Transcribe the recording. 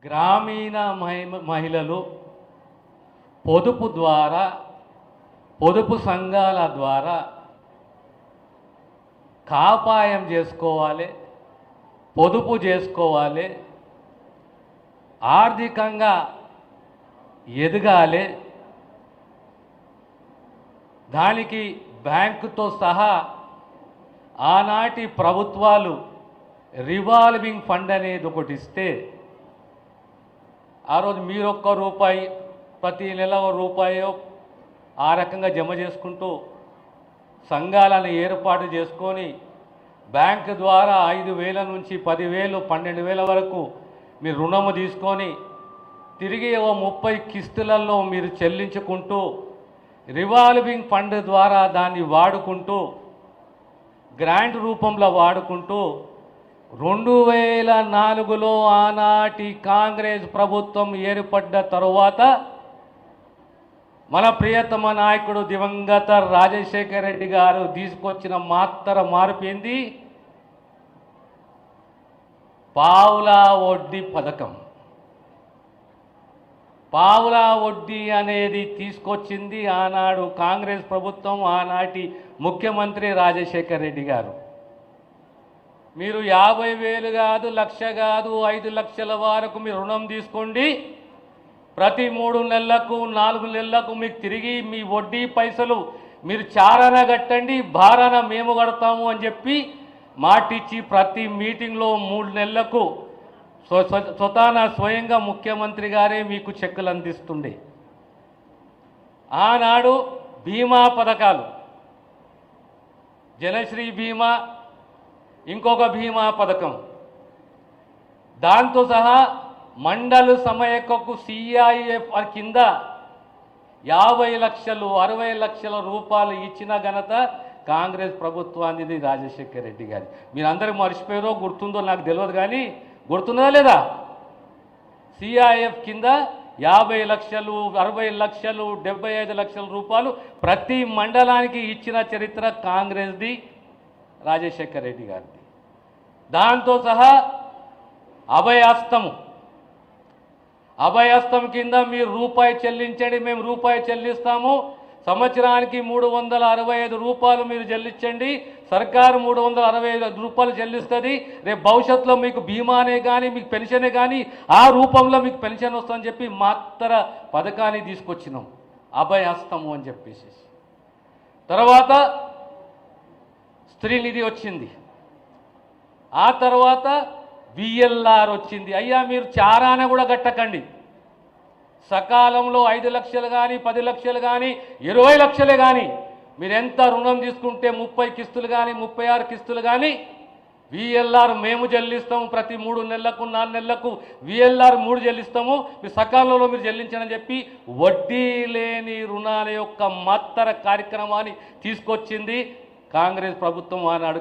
గ్రామీణ మహిళలు పొదుపు ద్వారా పొదుపు సంఘాల ద్వారా కాపాయం చేసుకోవాలి, పొదుపు చేసుకోవాలి, ఆర్థికంగా ఎదగాలి. దానికి బ్యాంకుతో సహా ఆనాటి ప్రభుత్వాలు రివాల్వింగ్ ఫండ్ అనేది ఒకటి ఇస్తే ఆ రోజు మీరు ఒక్క రూపాయి ప్రతి నెల రూపాయో ఆ రకంగా జమ చేసుకుంటూ సంఘాలను ఏర్పాటు చేసుకొని బ్యాంకు ద్వారా 5,000 నుంచి 10,000 12,000 వరకు మీరు రుణము తీసుకొని తిరిగి 30 కిస్తులలో మీరు చెల్లించుకుంటూ రివాల్వింగ్ ఫండ్ ద్వారా దాన్ని వాడుకుంటూ గ్రాంట్ రూపంలో వాడుకుంటూ 2004లో ఆనాటి కాంగ్రెస్ ప్రభుత్వం ఏర్పడ్డ తరువాత మన ప్రియతమ నాయకుడు దివంగత రాజశేఖర రెడ్డి గారు తీసుకొచ్చిన మార్పు ఏంది? పావులా వడ్డీ పథకం. పావులా వడ్డీ అనేది తీసుకొచ్చింది ఆనాడు కాంగ్రెస్ ప్రభుత్వం, ఆనాటి ముఖ్యమంత్రి రాజశేఖర రెడ్డి గారు. మీరు 50,000 కాదు, 1,00,000 కాదు, 5 లక్షల వరకు మీరు రుణం తీసుకోండి. ప్రతి 3 నెలలకు 4 నెలలకు మీకు తిరిగి మీ వడ్డీ పైసలు మీరు చారాన కట్టండి, భారాన మేము కడతాము అని చెప్పి మాటిచ్చి ప్రతి మీటింగ్లో 3 నెలలకు స్వయంగా ముఖ్యమంత్రి గారే మీకు చెక్కులు అందిస్తుండే. ఆనాడు బీమా పథకాలు, జనశ్రీ బీమా, ఇంకొక బీమా పథకం, దాంతో సహా మండల సమయకు సిఐఎఫ్ కింద 50 లక్షలు 60 లక్షల రూపాయలు ఇచ్చిన ఘనత కాంగ్రెస్ ప్రభుత్వానికి రాజశేఖర రెడ్డి గారి. మీరందరూ మర్చిపోయారో గుర్తుందో నాకు తెలియదు, కానీ గుర్తుందా లేదా? సిఐఎఫ్ కింద 50 లక్షలు 60 లక్షలు 75 లక్షల రూపాయలు ప్రతి మండలానికి ఇచ్చిన చరిత్ర కాంగ్రెస్ది, రాజశేఖర రెడ్డి గారిది. దాంతో సహా అభయహస్తం కింద మీరు రూపాయి చెల్లించండి, మేము రూపాయి చెల్లిస్తాము, సంవత్సరానికి 365 రూపాయలు మీరు చెల్లించండి, సర్కారు 365 రూపాయలు చెల్లిస్తుంది. రేపు భవిష్యత్తులో మీకు బీమానే కానీ మీకు పెన్షనే కానీ ఆ రూపంలో మీకు పెన్షన్ వస్తుందని చెప్పి మాత్ర పథకాన్ని తీసుకొచ్చినాం, అభయహస్తము అని చెప్పేసి. తర్వాత స్త్రీనిధి వచ్చింది, ఆ తర్వాత విఎల్ఆర్ వచ్చింది. అయ్యా మీరు చారాన కూడా కట్టకండి, సకాలంలో 5 లక్షలు కానీ 10 లక్షలు కానీ 20 లక్షలే కానీ మీరు ఎంత రుణం తీసుకుంటే 30 కిస్తులు కానీ 36 కిస్తులు కానీ విఎల్ఆర్ మేము చెల్లిస్తాము. ప్రతి 3 నెలలకు 4 నెలలకు విఎల్ఆర్ 3 చెల్లిస్తాము, మీరు సకాలంలో మీరు చెల్లించని చెప్పి వడ్డీ లేని రుణాల యొక్క మత్తర కార్యక్రమాన్ని తీసుకొచ్చింది కాంగ్రెస్ ప్రభుత్వం ఆనాడు.